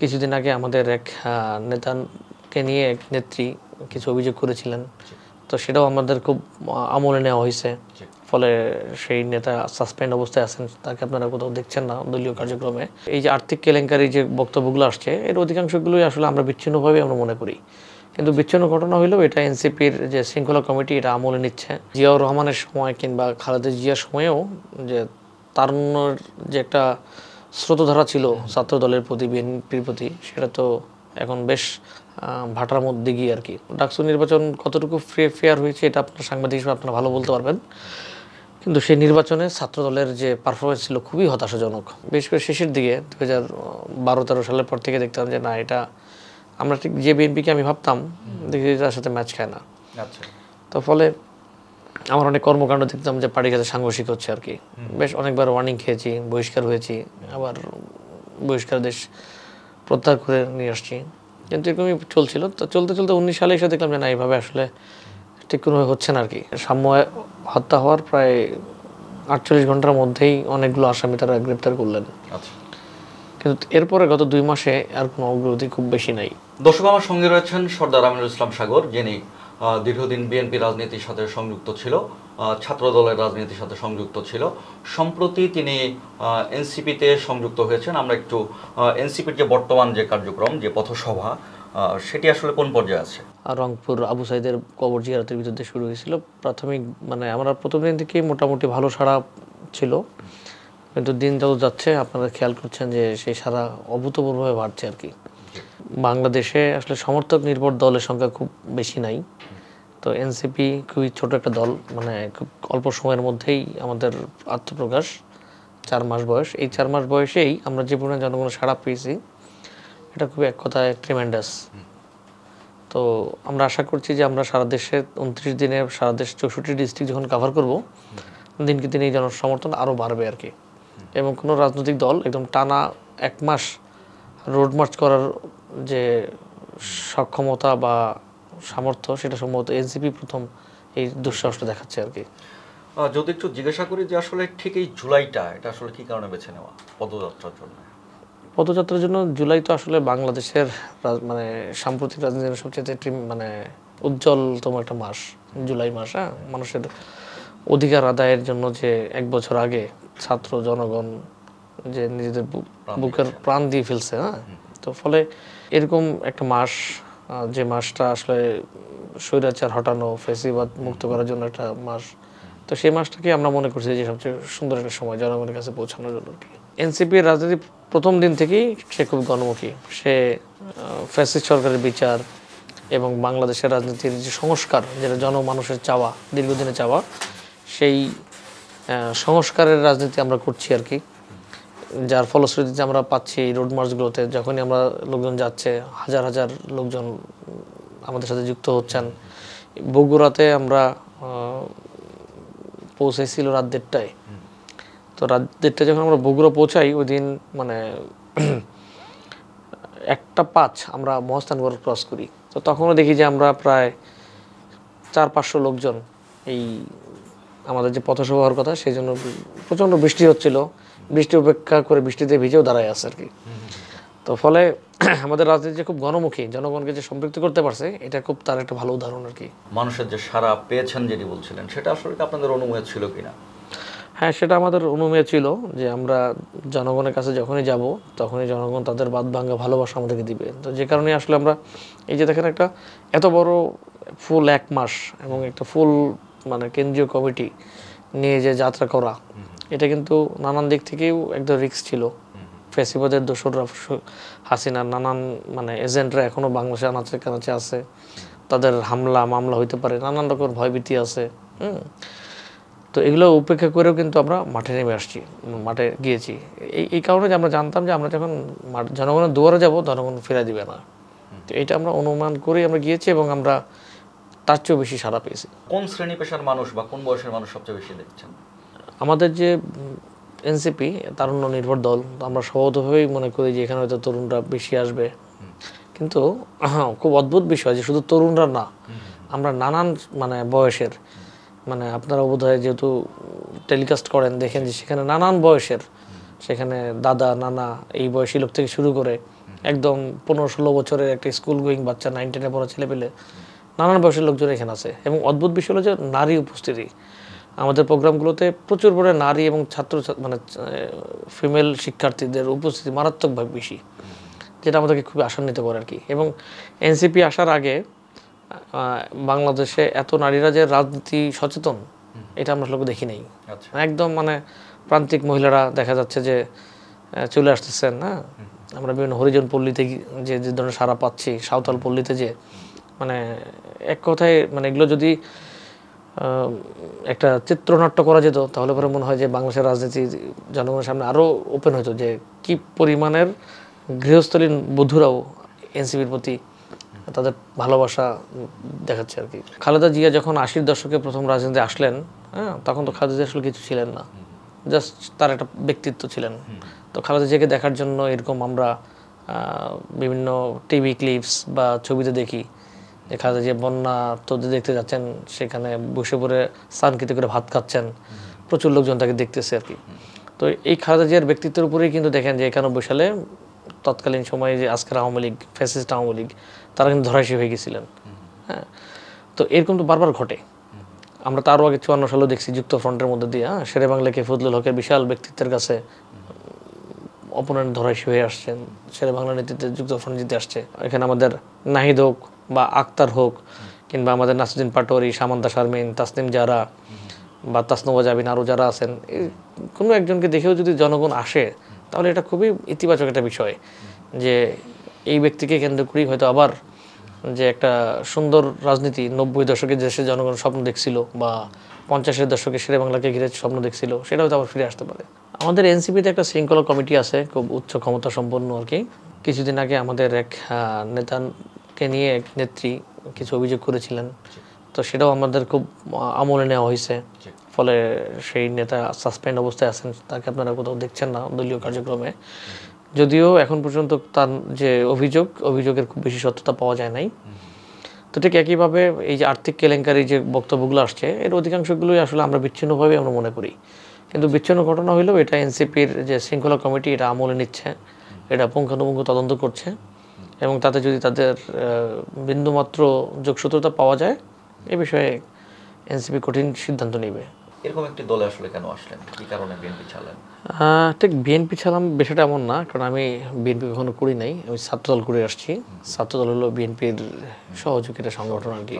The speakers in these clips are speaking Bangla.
কিছুদিন আগে আমাদের এক নেতাকে নিয়ে এক নেত্রী কিছু অভিযোগ করেছিলেন, তো সেটাও আমাদের খুব আমলে নেওয়া হয়েছে। ফলে সেই নেতা সাসপেন্ড অবস্থায় আছেন, তাকে আপনারা কোথাও দেখছেন না দলীয় কার্যক্রমে। এই যে আর্থিক কেলেঙ্কারি যে বক্তব্যগুলো আসছে, এর অধিকাংশগুলোই আসলে আমরা বিচ্ছিন্নভাবে আমরা মনে করি, কিন্তু বিচ্ছিন্ন ঘটনা হইলেও এটা এনসিপির যে শৃঙ্খলা কমিটি এটা আমলে নিচ্ছে। জিয়াউর রহমানের সময় কিংবা খালেদা জিয়ার সময়েও যে তারুণ্যের যে একটা স্রোতধারা ছিল ছাত্র দলের প্রতি, বিএনপির প্রতি, সেটা তো এখন বেশ ভাটার মধ্যে গিয়ে আর কি। ডাকসু নির্বাচন কতটুকু ফ্রি ফেয়ার হয়েছে এটা আপনার সাংবাদিক হিসেবে আপনারা ভালো বলতে পারবেন, কিন্তু সেই নির্বাচনে ছাত্র দলের যে পারফরমেন্স ছিল খুবই হতাশাজনক। বিশেষ করে শেষের দিকে 2012-13 সালের পর থেকে দেখতাম যে না, এটা আমরা ঠিক যে বিএনপিকে আমি ভাবতাম দেখি তার সাথে ম্যাচ খায় না। আচ্ছা, তো ফলে আমার অনেক কর্মকাণ্ড দেখতাম যে পার্টির কাছে সাংঘর্ষিক হচ্ছে আর কি। বেশ অনেকবার ওয়ার্নিং খেয়েছি, বহিষ্কার হয়েছি, আবার বহিষ্কার দেশ প্রত্যাহার করে নিয়ে আসছি, কিন্তু এরকমই চলছিল। তো চলতে চলতে 19 সালে এসে দেখলাম যে না, এইভাবে আসলে ঠিক কোনোভাবে হচ্ছে না আর কি। সাম্য হত্যা হওয়ার প্রায় 48 ঘন্টার মধ্যেই অনেকগুলো আসামি তারা গ্রেপ্তার করলেন। আচ্ছা। কিন্তু এরপরে গত 2 মাসে আর কোনো অগ্রগতি খুব বেশি নাই। দর্শক, আমার সঙ্গে রয়েছেন সর্দার আমিনুল ইসলাম সাগর, যিনি দীর্ঘদিন বিএনপি রাজনীতির সাথে সংযুক্ত ছিল, ছাত্র দলের রাজনীতির সাথে সংযুক্ত ছিল। সম্প্রতি তিনি এনসিপিতে সংযুক্ত হয়েছেন। আমরা একটু এনসিপির যে বর্তমান যে কার্যক্রম, যে পথসভা, সেটি আসলে কোন পর্যায়ে আছে? রংপুর আবু সাইদের কবর জিয়ারতের বিরুদ্ধে শুরু হয়েছিল। প্রাথমিক আমরা প্রথম দিন থেকেই মোটামুটি ভালো সাড়া ছিল, কিন্তু দিন যত যাচ্ছে আপনারা খেয়াল করছেন যে সেই সাড়া অভূতপূর্বভাবে বাড়ছে আর কি। বাংলাদেশে আসলে সমর্থক নির্ভর দলের সংখ্যা খুব বেশি নাই, তো এনসিপি খুবই ছোট একটা দল, খুব অল্প সময়ের মধ্যেই আমাদের আত্মপ্রকাশ। 4 মাস বয়স, এই 4 মাস বয়সেই আমরা যে পরিমাণ জনগণের সাড়া পেয়েছি, এটা খুবই এক কথায় ট্রিমেন্ডাস। তো আমরা আশা করছি যে আমরা সারা দেশে 29 দিনে সারা দেশ 64 ডিস্ট্রিক্ট যখন কভার করব, দিনকে দিন এই জনসমর্থন আরও বাড়বে আর কি। এবং কোনো রাজনৈতিক দল একদম টানা 1 মাস রোড মার্চ করার যে সক্ষমতা বা সামর্থ্য, সেটা সম্ভবত এনসিপি প্রথম এই দুঃসাহসটা দেখাচ্ছে আর কি। যদি একটু জিজ্ঞাসা করি যে আসলে ঠিক এই জুলাইটা, এটা আসলে কি কারণে বেছে নেওয়া পদযাত্রার জন্য? পদযাত্রার জন্য জুলাই তো আসলে বাংলাদেশের সাম্প্রতিক রাজনীতির সবচেয়ে উজ্জ্বলতম একটা মাস জুলাই মাস। হ্যাঁ, মানুষের অধিকার আদায়ের জন্য যে 1 বছর আগে ছাত্র জনগণ যে নিজেদের বুকের প্রাণ দিয়ে ফেলছে। হ্যাঁ, তো ফলে এরকম একটা মাস, যে মাসটা আসলে স্বৈরাচার হটানো, ফ্যাসিবাদ মুক্ত করার জন্য একটা মাস, তো সেই মাসটাকে আমরা মনে করছি যে সবচেয়ে সুন্দর একটা সময় জনগণের কাছে পৌঁছানোর জন্য। এনসিপির রাজনীতি প্রথম দিন থেকেই সে খুব গণমুখী। সে ফ্যাসিস্ট সরকারের বিচার এবং বাংলাদেশের রাজনীতির যে সংস্কার, যেটা জনমানুষের চাওয়া, দীর্ঘদিনের চাওয়া, সেই সংস্কারের রাজনীতি আমরা করছি আর কি। যার ফলশ্রুতিতে আমরা পাচ্ছি এই রোড মার্চগুলোতে, যখনই আমরা লোকজন যাচ্ছে, হাজার হাজার লোকজন আমাদের সাথে যুক্ত হচ্ছেন। বগুড়াতে আমরা পৌঁছেছিল রাত 1:30টায়। তো রাত 1:30টায় যখন আমরা বগুড়া পৌঁছাই, ওই দিন 1:05 আমরা মহাস্থানগড় ক্রস করি। তো তখনও দেখি যে আমরা প্রায় 400-500 লোকজন, এই আমাদের যে পথসভা হওয়ার কথা, সেই জন্য প্রচণ্ড বৃষ্টি হচ্ছিল, বৃষ্টি উপেক্ষা করে বৃষ্টিতে ভিজেও দাঁড়ায় আছে আর কি। তো ফলে আমাদের রাজনীতি যে খুব গণমুখী, জনগণকে যে সম্পৃক্ত করতে পারছে, এটা খুব তার একটা ভালো উদাহরণ আর কি। মানুষের যে সাড়া পেয়েছেন যেটি বলছিলেন, সেটা আসলে আপনাদের অনুমতি ছিল কিনা? হ্যাঁ, সেটা আমাদের অনুমেয় ছিল যে আমরা জনগণের কাছে যখনই যাব, তখনই জনগণ তাদের বাদ ভাঙা ভালোবাসা আমাদেরকে দিবে। তো যে কারণে আসলে আমরা এই যে দেখেন একটা এত বড় ফুল 1 মাস এবং একটা ফুল কেন্দ্রীয় কমিটি নিয়ে যে যাত্রা করা, এটা কিন্তু নানান দিক থেকেও একটা রিস্ক ছিল। ফ্যাসিবাদের দোসররা, হাসিনার নানান এজেন্টরা এখনও বাংলাদেশে আনাচে কানাচে আছে, তাদের হামলা মামলা হইতে পারে, নানান রকমের ভয়ভীতি আছে। তো এগুলো উপেক্ষা করেও কিন্তু আমরা মাঠে নেমে আসছি, মাঠে গিয়েছি। এই কারণে যে আমরা জানতাম যে আমরা যখন জনগণের দুয়ারে যাব, জনগণ ফিরে দিবে না। তো এটা আমরা অনুমান করেই আমরা গিয়েছি এবং আমরা তার চেয়েও বেশি সাড়া পেয়েছি। কোন শ্রেণী পেশার মানুষ বা কোন বয়সের মানুষ সবচেয়ে বেশি দেখছেন? আমাদের যে এনসিপি তারুণ্য নির্ভর দল, আমরা স্বভাবতভাবেই মনে করি যে এখানে হয়তো তরুণরা বেশি আসবে, কিন্তু খুব অদ্ভুত বিষয় যে শুধু তরুণরা না, আমরা নানান বয়সের, আপনারা বোধহয় যেহেতু টেলিকাস্ট করেন, দেখেন যে সেখানে নানান বয়সের, সেখানে দাদা নানা এই বয়সী লোক থেকে শুরু করে একদম 15-16 বছরের একটা স্কুল গোয়িং বাচ্চা, 9-10-এ পড়া ছেলে পেলে, নানান বয়সের লোকজন এখানে আছে। এবং অদ্ভুত বিষয় হলো যে নারী উপস্থিতি আমাদের প্রোগ্রামগুলোতে প্রচুর পরিমাণে নারী এবং মানে ফিমেল শিক্ষার্থীদের উপস্থিতি মারাত্মকভাবে বেশি, যেটা আমাদেরকে খুবই আশান্বিত করে আর কি। এবং এনসিপি আসার আগে বাংলাদেশে এত নারীরা যে রাজনীতি সচেতন, এটা আমরা আসলে দেখি নাই। একদম মানে প্রান্তিক মহিলারা দেখা যাচ্ছে যে চলে আসতেছেন। হ্যাঁ, আমরা বিভিন্ন হরিজন পল্লীতে যে যে ধরনের সারা পাচ্ছি, সাঁওতাল পল্লীতে যে মানে এক কথায় মানে এগুলো যদি একটা চিত্রনাট্য করা যেত তাহলে পরে মনে হয় যে বাংলাদেশের রাজনীতি জনগণের সামনে আরও ওপেন হতো, যে কি পরিমাণের গৃহস্থলীন বধূরাও এনসিপির প্রতি তাদের ভালোবাসা দেখাচ্ছে আর কি। খালেদা জিয়া যখন 80-র দশকে প্রথম রাজনীতিতে আসলেন, হ্যাঁ, তখন তো খালেদা জিয়া আসলে কিছু ছিলেন না, জাস্ট তার একটা ব্যক্তিত্ব ছিলেন। তো খালেদা জিয়াকে দেখার জন্য এরকম আমরা বিভিন্ন টিভি ক্লিপস বা ছবিতে দেখি যে খালেদা জিয়া বন্যা তো দেখতে যাচ্ছেন, সেখানে বসে পড়ে সানকিতে করে ভাত খাচ্ছেন, প্রচুর লোকজন তাকে দেখতেছে আর কি। তো এই খালেদা জিয়ার ব্যক্তিত্বের উপরেই কিন্তু দেখেন যে 91 সালে তৎকালীন সময়ে যে আজকের আওয়ামী লীগ, ফ্যাসিস্ট আওয়ামী লীগ, তারা কিন্তু ধরাশায়ী হয়ে গেছিলেন। হ্যাঁ, তো এরকম তো বারবার ঘটে। আমরা তারও আগে 54 সালেও দেখছি যুক্ত ফ্রন্টের মধ্যে দিয়ে শেরে বাংলাকে ফজলুল হকের বিশাল ব্যক্তিত্বের কাছে অপোনেন্ট ধরাশায়ী হয়ে আসছেন, শেরে বাংলা নেতৃত্বে যুক্ত ফ্রন্ট জিতে আসছে। এখানে আমাদের নাহিদ হোক বা আক্তার হোক, কিংবা আমাদের নাসিরুদ্দিন পাটোয়ারি, সামান্তা শারমিন, তাসনিম জারা বা তাসনুভা জাবিন, আরও যারা আছেন, কোনো একজনকে দেখেও যদি জনগণ আসে তাহলে এটা খুবই ইতিবাচক একটা বিষয়, যে এই ব্যক্তিকে কেন্দ্র করেই হয়তো আবার যে একটা সুন্দর রাজনীতি 90 দশকে দেশের জনগণ স্বপ্ন দেখছিল বা 50-এর দশকে শেরে বাংলাকে ঘিরে স্বপ্ন দেখছিল, সেটা হয়তো আবার ফিরে আসতে পারে। আমাদের এনসিপিতে একটা শৃঙ্খলা কমিটি আছে, খুব উচ্চ ক্ষমতা সম্পন্ন আর কি। কিছুদিন আগে আমাদের এক নেতাকে নিয়ে এক নেত্রী কিছু অভিযোগ করেছিলেন, তো সেটাও আমাদের খুব আমলে নেওয়া হয়েছে। ফলে সেই নেতা সাসপেন্ড অবস্থায় আছেন, তাকে আপনারা কোথাও দেখছেন না দলীয় কার্যক্রমে। যদিও এখন পর্যন্ত তার যে অভিযোগের খুব বেশি সত্যতা পাওয়া যায় নাই। তো ঠিক একইভাবে এই যে আর্থিক কেলেঙ্কারি যে বক্তব্যগুলো আসছে, এর অধিকাংশগুলোই আসলে আমরা বিচ্ছিন্নভাবে আমরা মনে করি, কিন্তু বিচ্ছিন্ন ঘটনা হইলেও এটা এনসিপির যে শৃঙ্খলা কমিটি এটা আমলে নিচ্ছে, এটা পুঙ্খানুপুঙ্খ তদন্ত করছে, এবং তাতে যদি তাদের বিন্দুমাত্র যোগসূত্রতা পাওয়া যায় এ বিষয়ে এনসিপি কঠিন সিদ্ধান্ত নেবে। এরকম একটি দলে আসলে কেন আসলেন, কি কারণে বিএনপি ছাড়লেন? ঠিক বিএনপি ছাড়লাম বিষয়টা এমন না, কারণ আমি বিএনপি কখনো করি নাই, আমি ছাত্রদল করে আসছি। ছাত্রদল হলো বিএনপির সহযোগী একটা সংগঠন আর কি।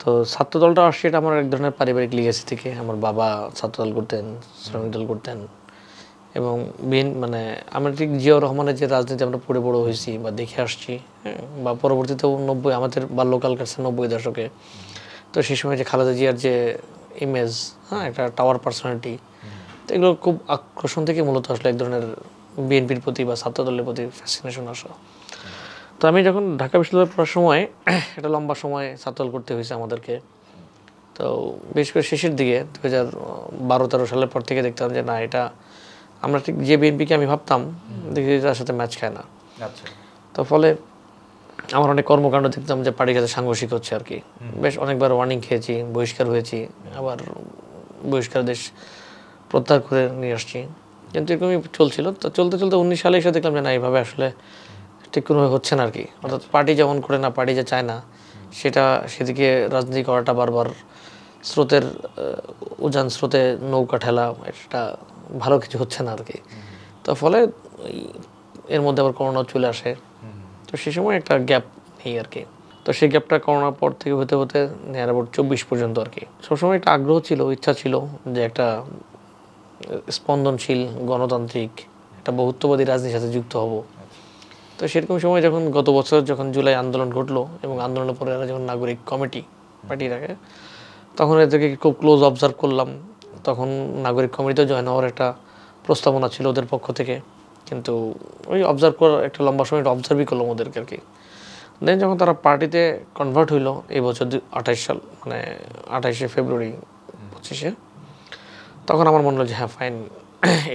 তো ছাত্রদলটা আসছে এটা আমার এক ধরনের পারিবারিক লিগেসি থেকে। আমার বাবা ছাত্রদল করতেন, শ্রমিক দল করতেন, এবং মানে আমরা ঠিক জিয়াউর রহমানের যে রাজনীতি আমরা পড়ে বড় হয়েছি বা দেখে আসছি, বা পরবর্তীতেও আমাদের বাল্যকাল কাটছে 90 দশকে। তো সেই সময় যে খালেদা জিয়ার যে ইমেজ, একটা টাওয়ার পার্সোনালিটি, তো এগুলো খুব আকর্ষণ থেকে মূলত আসলে এক ধরনের বিএনপির প্রতি বা ছাত্রদলের প্রতি ফ্যাসিনেশন আসা। তো আমি যখন ঢাকা বিশ্ববিদ্যালয়ে পড়ার সময় একটা লম্বা সময় ছাত্রদল করতে হয়েছে আমাদেরকে। তো বিশেষ করে শেষের দিকে 2012-13 সালের পর থেকে দেখতাম যে না, এটা আমরা ঠিক যে বিএনপিকে আমি ভাবতাম দেখি তার সাথে ম্যাচ খায় না। তো ফলে আমার অনেক কর্মকাণ্ড দেখতাম যে পার্টির কাছে সাংঘর্ষিক হচ্ছে আর কি। বেশ অনেকবার ওয়ার্নিং খেয়েছি, বহিষ্কার হয়েছি, আবার বহিষ্কার দেশ প্রত্যাহার করে নিয়ে আসছি, কিন্তু এরকমই চলছিল। তো চলতে চলতে 19 সালে এসে দেখলাম যে না, এইভাবে আসলে ঠিক কোনোভাবে হচ্ছে না আর কি। অর্থাৎ পার্টি যেমন করে না, পার্টি যে চায় না সেদিকে রাজনীতি করাটা বারবার স্রোতের উজান স্রোতে নৌকা ঠেলা, এটা ভালো কিছু হচ্ছে না আর কি। তো ফলে এর মধ্যে আবার করোনা চলে আসে, তো সেই সময় একটা গ্যাপ নেই আর কি। তো সেই গ্যাপটা করোনার পর থেকে হতে হতে নিয়ার অ্যাবাউট 24 পর্যন্ত আর কি। সবসময় একটা আগ্রহ ছিল, ইচ্ছা ছিল যে একটা স্পন্দনশীল গণতান্ত্রিক একটা বহুত্ববাদী রাজনীতির সাথে যুক্ত হব। তো সেরকম সময় যখন গত বছর যখন জুলাই আন্দোলন ঘটলো, এবং আন্দোলনের পরে এরা যখন নাগরিক কমিটি পার্টি রাখে, তখন এদেরকে খুব ক্লোজ অবজার্ভ করলাম। তখন নাগরিক কমিটিতে জয়েন হওয়ার একটা প্রস্তাবনা ছিল ওদের পক্ষ থেকে, কিন্তু ওই অবজার্ভ করার একটা লম্বা সময় অবজার্ভই করলাম ওদেরকে আর কি। দেন যখন তারা পার্টিতে কনভার্ট হইলো এই বছর 28 সাল মানে 28শে ফেব্রুয়ারি 25-এ, তখন আমার মনে হলো যে হ্যাঁ ফাইন,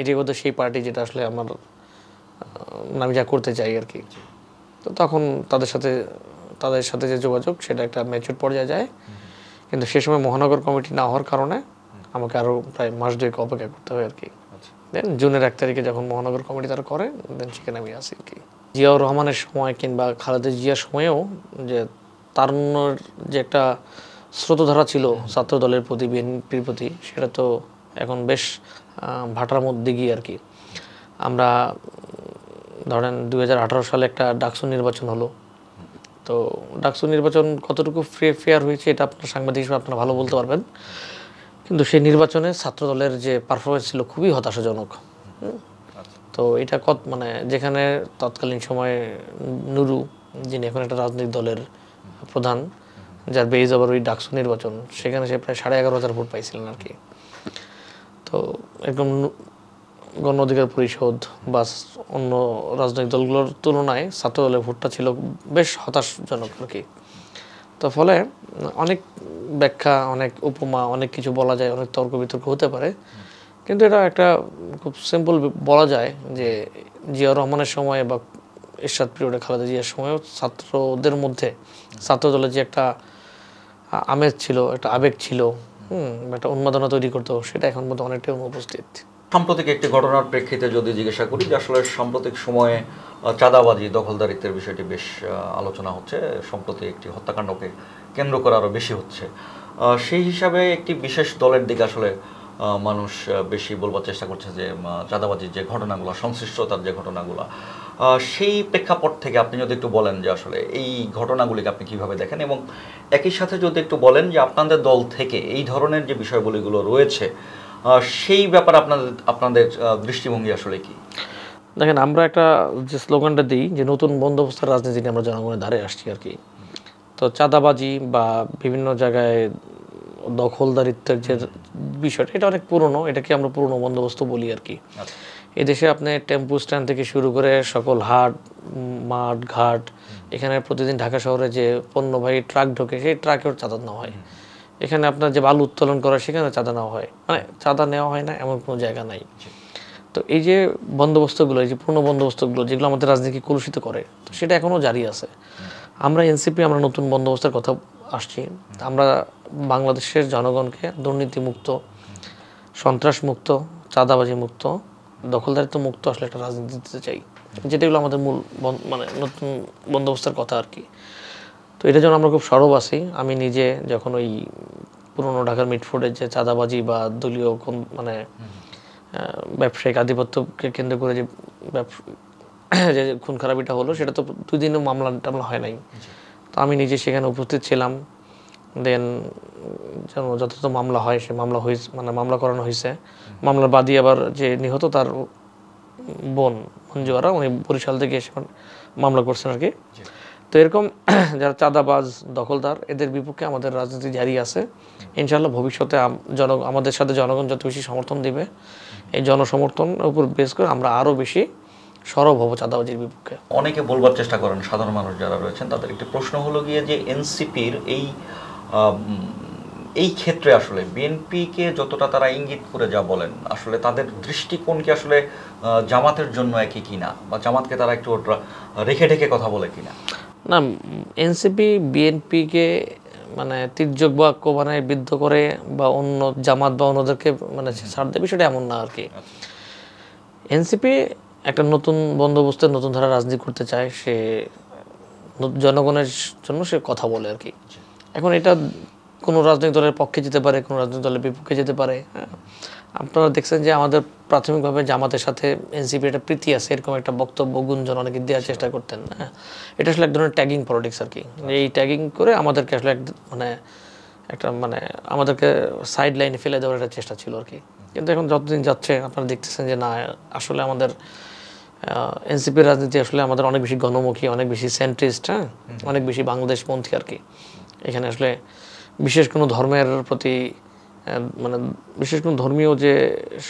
এটি বোধহয় সেই পার্টি যেটা আসলে আমি যা করতে চাই আর কি। তো তখন তাদের সাথে যে যোগাযোগ সেটা একটা ম্যাচিউর পর্যায়ে যায়, কিন্তু সে সময় মহানগর কমিটি না হওয়ার কারণে আমাকে আরও প্রায় মাস 2 অপেক্ষা করতে হয় আর কি। দেন জুনের 1 তারিখে যখন মহানগর কমিটি তারা করে, দেন সেখানে আমি আসি আর কি। জিয়াউর রহমানের সময় কিংবা খালেদা জিয়ার সময়েও যে তারুণ্যের যে একটা স্রোতধারা ছিল ছাত্র দলের প্রতি, বিএনপির প্রতি, সেটা তো এখন বেশ ভাটার মধ্যে গিয়ে আর কি। আমরা ধরেন 2018 সালে একটা ডাকসু নির্বাচন হলো। তো ডাকসু নির্বাচন কতটুকু ফেয়ার হয়েছে এটা আপনার সাংবাদিক হিসেবে আপনারা ভালো বলতে পারবেন, কিন্তু সেই নির্বাচনে ছাত্র দলের যে পারফরমেন্স ছিল খুবই হতাশাজনক। তো এটা মানে যেখানে তৎকালীন সময়ে নুরু, যিনি এখন একটা রাজনৈতিক দলের প্রধান, যার বেজ আবার ওই ডাকসু নির্বাচন, সেখানে সে প্রায় 11,500 ভোট পাইছিলেন আর কি। তো একদম গণ অধিকার পরিষদ বা অন্য রাজনৈতিক দলগুলোর তুলনায় ছাত্র দলের ভোটটা ছিল বেশ হতাশজনক আর কি। তো ফলে অনেক ব্যাখ্যা, অনেক উপমা, অনেক কিছু বলা যায়, অনেক তর্ক বিতর্ক হতে পারে, কিন্তু এটা একটা খুব সিম্পল বলা যায় যে জিয়াউর রহমানের সময় বা এরশাদ পিরিয়ডে খালেদা জিয়ার সময়ও ছাত্রদের মধ্যে ছাত্র দলের যে একটা আমেজ ছিল, একটা আবেগ ছিল, একটা উন্মাদনা তৈরি করতো, সেটা এখন মধ্যে অনেকটাই অনুপস্থিত। সাম্প্রতিক একটি ঘটনার প্রেক্ষিতে যদি জিজ্ঞাসা করি যে আসলে সাম্প্রতিক সময়ে চাঁদাবাজি, দখলদারিত্বের বিষয়টি বেশ আলোচনা হচ্ছে, সম্প্রতি একটি হত্যাকাণ্ডকে কেন্দ্র করে আরও বেশি হচ্ছে, সেই হিসাবে একটি বিশেষ দলের দিকে আসলে মানুষ বেশি বলবার চেষ্টা করছে যে চাঁদাবাজির যে ঘটনাগুলো, সংশ্লিষ্টতার যে ঘটনাগুলো, সেই প্রেক্ষাপট থেকে আপনি যদি একটু বলেন যে আসলে এই ঘটনাগুলিকে আপনি কিভাবে দেখেন, এবং একই সাথে যদি একটু বলেন যে আপনাদের দল থেকে এই ধরনের যে বিষয়গুলিগুলো রয়েছে সেই ব্যাপারে আপনাদের দৃষ্টিভঙ্গি আসলে কি? দেখেন, আমরা একটা যে স্লোগানটা দিই যে নতুন বন্দোবস্তের রাজনীতি নিয়ে আমরা জনগণের ধারে আসছি আর কি। তো চাঁদাবাজি বা বিভিন্ন জায়গায় দখলদারিত্বের যে বিষয়টা, এটা অনেক পুরনো, এটাকে আমরা পুরনো বন্দোবস্ত বলি আর কি। এদেশে আপনি টেম্পু স্ট্যান্ড থেকে শুরু করে সকল হাট, মাঠ, ঘাট, এখানে প্রতিদিন ঢাকা শহরে যে পণ্যবাহী ট্রাক ঢোকে, সেই ট্রাকেও চাঁদা নেওয়া হয়। এখানে আপনার যে বালু উত্তোলন করা, সেখানে চাঁদা নেওয়া হয়, মানে চাঁদা নেওয়া হয় না এমন কোনো জায়গা নাই। তো এই যে বন্দোবস্তগুলো, এই যে পুরনো বন্দোবস্তগুলো যেগুলো আমাদের রাজনীতিকে কলুষিত করে, তো সেটা এখনও জারি আছে। আমরা এনসিপি, আমরা নতুন বন্দোবস্তের কথা আসছি। আমরা বাংলাদেশের জনগণকে দুর্নীতিমুক্ত, সন্ত্রাসমুক্ত, চাঁদাবাজি মুক্ত, দখলদারিত্ব মুক্ত আসলে একটা রাজনীতি দিতে চাই, যেটাগুলো আমাদের মূল মানে নতুন বন্দোবস্তের কথা আর কি। তো এটা যেন আমরা খুব সরব আছি। আমি নিজে যখন ওই পুরনো ঢাকার মিটফোর্ডের যে চাঁদাবাজি বা দলীয় মানে ব্যবসায়িক আধিপত্যকে কেন্দ্র করে যে যে খুন খারাপিটা হলো, সেটা তো 2 দিনও মামলা টামলা হয় নাই। তো আমি নিজে সেখানে উপস্থিত ছিলাম। দেন যেন যথাযথ মামলা হয়, সে মামলা হয়েছে, মানে মামলা করানো হয়েছে। মামলার বাদী আবার যে নিহত, তার বোন মঞ্জু আরা, উনি বরিশাল থেকে এসে মামলা করছেন আর কি। তো এরকম যারা চাঁদাবাজ, দখলদার, এদের বিপক্ষে আমাদের রাজনীতি জারি আছে। ইনশাআল্লাহ ভবিষ্যতে আমাদের সাথে জনগণ যত বেশি সমর্থন দিবে, এই জনসমর্থনের উপর বেস করে আমরা আরও বেশি সরব হব চাঁদাবাজির বিপক্ষে। অনেকে বলবার চেষ্টা করেন, সাধারণ মানুষ যারা রয়েছেন তাদের একটি প্রশ্ন হলো গিয়ে যে এনসিপির এই ক্ষেত্রে আসলে বিএনপিকে যতটা তারা ইঙ্গিত করে যা বলেন, আসলে তাদের দৃষ্টিকোণ কি আসলে জামাতের জন্য একই কিনা, বা জামাতকে তারা একটু রেখে ঢেকে কথা বলে কিনা? না, এনসিপি বিএনপিকে মানে তির্যক বা কোবানায় বিদ্ধ করে বা অন্য জামাত বা অন্যদেরকে মানে ছাড় দেবে, সেটা এমন না আর কি। এনসিপি একটা নতুন বন্দোবস্তের নতুন ধারা রাজনীতি করতে চায়, সে জনগণের জন্য সে কথা বলে আর কি। এখন এটা কোনো রাজনৈতিক দলের পক্ষে যেতে পারে, কোনো রাজনৈতিক দলের বিপক্ষে যেতে পারে। আপনারা দেখছেন যে আমাদের প্রাথমিকভাবে জামাতের সাথে এনসিপি একটা প্রীতি আছে, এরকম একটা বক্তব্য গুঞ্জন অনেকে দেওয়ার চেষ্টা করতেন। এটা আসলে এক ধরনের ট্যাগিং পলিটিক্স আর কি। এই ট্যাগিং করে আমাদেরকে আসলে মানে আমাদেরকে সাইড লাইনে ফেলে দেওয়ার একটা চেষ্টা ছিল আর কি। কিন্তু এখন যতদিন যাচ্ছে আপনারা দেখতেছেন যে না, আসলে আমাদের এনসিপির রাজনীতি আসলে আমাদের অনেক বেশি গণমুখী, অনেক বেশি সেন্ট্রিস্ট, অনেক বেশি বাংলাদেশপন্থী আর কি। এখানে আসলে বিশেষ কোনো ধর্মের প্রতি মানে বিশেষ কোনো ধর্মীয় যে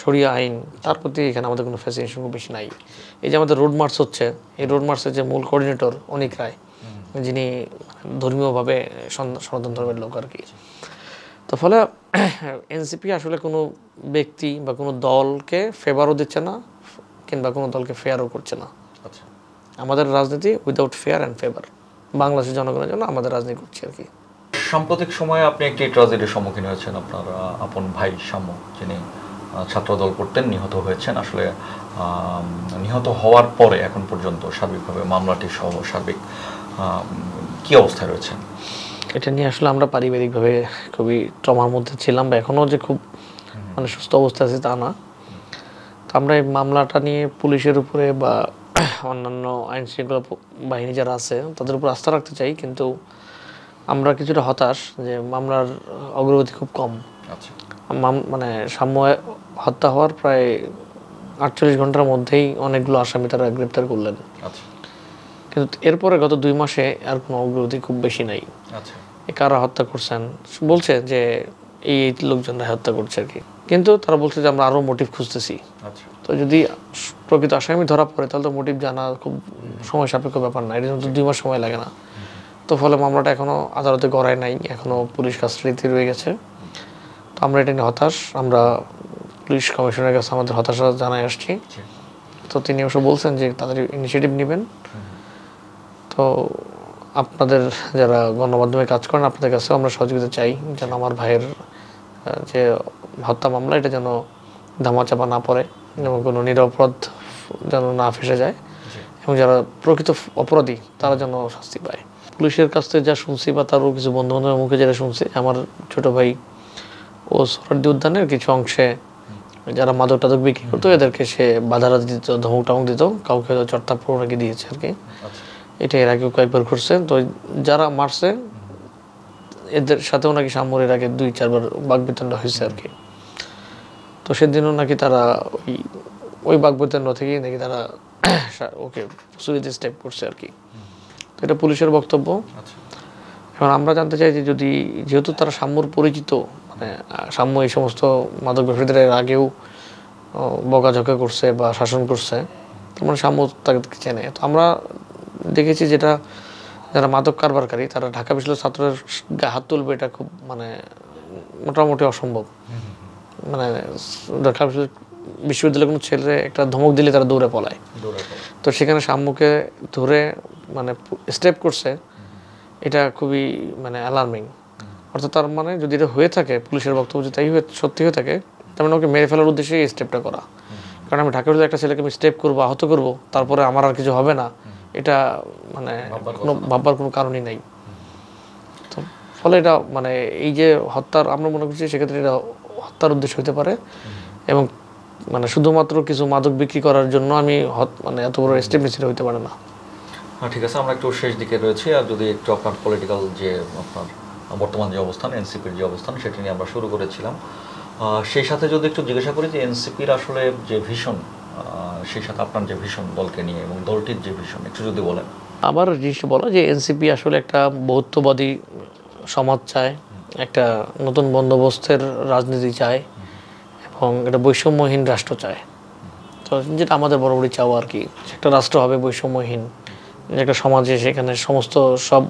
শরিয়া আইন, তার প্রতি এখানে আমাদের কোনো ফ্যাসিনেশন খুব বেশি নাই। এই যে আমাদের রোড মার্চ হচ্ছে, এই রোড মার্চের যে মূল কোঅর্ডিনেটর অনিক রায়, যিনি ধর্মীয়ভাবে সনাতন ধর্মের লোক আর কি। তো ফলে এনসিপি আসলে কোনো ব্যক্তি বা কোনো দলকে ফেভারও দিচ্ছে না, কিংবা কোনো দলকে ফেয়ারও করছে না। আচ্ছা, আমাদের রাজনীতি উইদাউট ফেয়ার অ্যান্ড ফেভার, বাংলাদেশের জনগণের জন্য আমাদের রাজনীতি করছি আর কি। সাম্প্রতিক সময়ে আপনি একটি ট্র্যাজেডির সম্মুখীন হয়েছেন, আপনার আপন ভাই শামু, যিনি ছাত্রদল করতেন, নিহত হয়েছেন। আসলে নিহত হওয়ার পরে এখন পর্যন্ত সার্বিকভাবে মামলাটি সহ সার্বিক কি অবস্থায় রয়েছেন? এটা নিয়ে আসলে আমরা পারিবারিকভাবে খুবই ট্রমার মধ্যে ছিলাম, বা এখনও যে খুব মানে সুস্থ অবস্থা আছে তা না। তো আমরা এই মামলাটা নিয়ে পুলিশের উপরে বা অন্যান্য আইন শৃঙ্খলা বাহিনী যারা আছে তাদের উপর আস্থা রাখতে চাই, কিন্তু আমরা কিছুটা হতাশ যে মামলার অগ্রগতি খুব কম। আচ্ছা, মানে সাম্য হত্যা হওয়ার প্রায় 48 ঘন্টার মধ্যেই অনেকগুলো আসামি তারা গ্রেপ্তার করলেন, আচ্ছা, কিন্তু এরপরে গত 2 মাসে আর কোনো অগ্রগতি খুব বেশি নাই। আচ্ছা, কারা হত্যা করছেন বলছে যে এই লোকজনরা হত্যা করছে আর কি, কিন্তু তারা বলছে যে আমরা আরও মোটিভ খুঁজতেছি। আচ্ছা, তো যদি প্রকৃত আসামি ধরা পড়ে তাহলে তো মোটিভ জানা খুব সময় সাপেক্ষ ব্যাপার না, এর জন্য তো 2 মাস সময় লাগে না। তো ফলে মামলাটা এখনও আদালতে গড়ায় নাই, এখনও পুলিশ কাস্টাডিতে রয়ে গেছে। তো আমরা এটা নিয়ে হতাশ। আমরা পুলিশ কমিশনারের কাছে আমাদের হতাশা জানাই আসছি। তো তিনি অবশ্য বলছেন যে তাদের ইনিশিয়েটিভ নেবেন। তো আপনাদের যারা গণমাধ্যমে কাজ করেন আপনাদের কাছেও আমরা সহযোগিতা চাই, যেন আমার ভাইয়ের যে হত্যা মামলা এটা যেন ধামাচাপা না পড়ে এবং কোনো নিরপরাধ যেন না ফেসে যায়, এবং যারা প্রকৃত অপরাধী তারা যেন শাস্তি পায়। পুলিশের কাছ থেকে যা শুনছি বা তারও কিছু বন্ধু বান্ধবের মুখে যেটা শুনছি, আমার ছোট ভাই ও সোহরাওয়ার্দী উদ্যানের কিছু অংশে যারা মাদক টাদক বিক্রি করতো এদেরকে সে বাধারা দিত, ধমক টমক দিত, কাউকে চড়তাপুর নাকি দিয়েছে আর কি। এটা এর আগেও কয়েকবার ঘুরছে। তো যারা মারছে এদের সাথেও নাকি সাম্যর এর আগে 2-4 বার বাগবিতণ্ডা হয়েছে আর কি। তো সেদিনও নাকি তারা ওই বাগবিতণ্ডা থেকেই নাকি তারা ওকে সুইসাইড স্টেপ করছে আর কি। তো এটা পুলিশের বক্তব্য। এখন আমরা জানতে চাই যে যদি যেহেতু তারা সাম্যর পরিচিত, মানে সাম্য এই সমস্ত মাদক ব্যবসায়ীদের এর আগেও বকাঝকা করছে বা শাসন করছে, তার মানে সাম্য তাদেরকে চেনে। তো আমরা দেখেছি যেটা যারা মাদক কারবারকারী তারা ঢাকা বিশ্ববিদ্যালয়ের ছাত্রের গায়ে হাত তুলবে এটা খুব মানে মোটামুটি অসম্ভব। মানে ঢাকা বিশ্ববিদ্যালয়ের কোনো ছেলে একটা ধমক দিলে তারা দৌড়ে পলায়। তো সেখানে সাম্যকে ধরে মানে স্টেপ করছে, এটা খুবই মানে অ্যালার্মিং। অর্থাৎ তার মানে যদি এটা হয়ে থাকে, পুলিশের বক্তব্য যদি তাই সত্যি হয়ে থাকে, তার মানে ওকে মেরে ফেলার উদ্দেশ্যে এই স্টেপটা করা। কারণ আমি ঢাকা বিশ্ববিদ্যালয়ের একটা ছেলেকে আমি স্টেপ করবো, আহত করবো, তারপরে আমার আর কিছু হবে না, এটা মানে কোনো ভাববার কোনো কারণই নাই। তো ফলে এটা মানে এই যে হত্যার আমরা মনে করছি সেক্ষেত্রে এটা হত্যার উদ্দেশ্য হতে পারে, এবং মানে শুধুমাত্র কিছু মাদক বিক্রি করার জন্য আমি মানে এত বড় স্টেপ নিতে হতে পারে না। ঠিক আছে, আমরা একটু শেষ দিকে রয়েছি। আর যদি একটু আপনার পলিটিক্যাল যে আপনার বর্তমান যে অবস্থান, এনসিপির যে অবস্থান, সেটি নিয়ে আমরা শুরু করেছিলাম। সেই সাথে যদি একটু জিজ্ঞাসা করি যে এনসিপির আসলে যে ভিশন, সেই সাথে আপনার যে ভিশন দলকে নিয়ে এবং দলটির যে ভিশন একটু যদি বলেন। আবার জিনিসটা বলা যে এনসিপি আসলে একটা বহুত্ববাদী সমাজ চায়, একটা নতুন বন্দোবস্তের রাজনীতি চায়, এবং এটা বৈষম্যহীন রাষ্ট্র চায়। তো যেটা আমাদের বরাবরই চাওয়া আর কি, একটা রাষ্ট্র হবে বৈষম্যহীন, একটা সমাজে সেখানে সমস্ত সব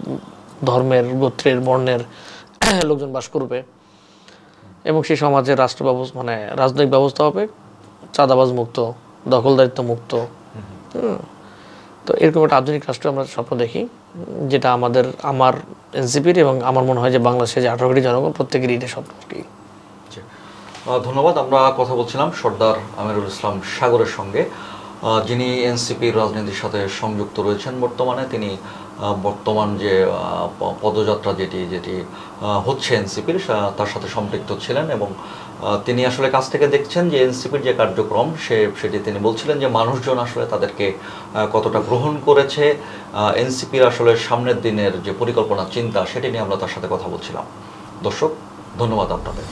ধর্মের, গোত্রের, বর্ণের লোকজন বাস করবে, এবং সেই সমাজের রাষ্ট্র ব্যবস্থা মানে রাজনৈতিক ব্যবস্থা হবে চাঁদাবাজ মুক্ত, দখলদারিত্ব মুক্ত। তো এরকম একটা আধুনিক রাষ্ট্র আমরা স্বপ্ন দেখি, যেটা আমার এনসিপির এবং আমার মনে হয় যে বাংলাদেশের যে 18 কোটি জনগণ প্রত্যেকেরই এটা স্বপ্ন আর কি। ধন্যবাদ। আমরা কথা বলছিলাম সর্দার আমিরুল ইসলাম সাগরের সঙ্গে, যিনি এনসিপির রাজনীতির সাথে সংযুক্ত রয়েছেন বর্তমানে। তিনি বর্তমান যে পদযাত্রা যেটি হচ্ছে এনসিপির, তার সাথে সম্পৃক্ত ছিলেন, এবং তিনি আসলে কাছ থেকে দেখছেন যে এনসিপির যে কার্যক্রম সেটি তিনি বলছিলেন যে মানুষজন আসলে তাদেরকে কতটা গ্রহণ করেছে, এনসিপির আসলে সামনের দিনের যে পরিকল্পনা চিন্তা সেটি নিয়ে আমরা তার সাথে কথা বলছিলাম। দর্শক, ধন্যবাদ আপনাদের।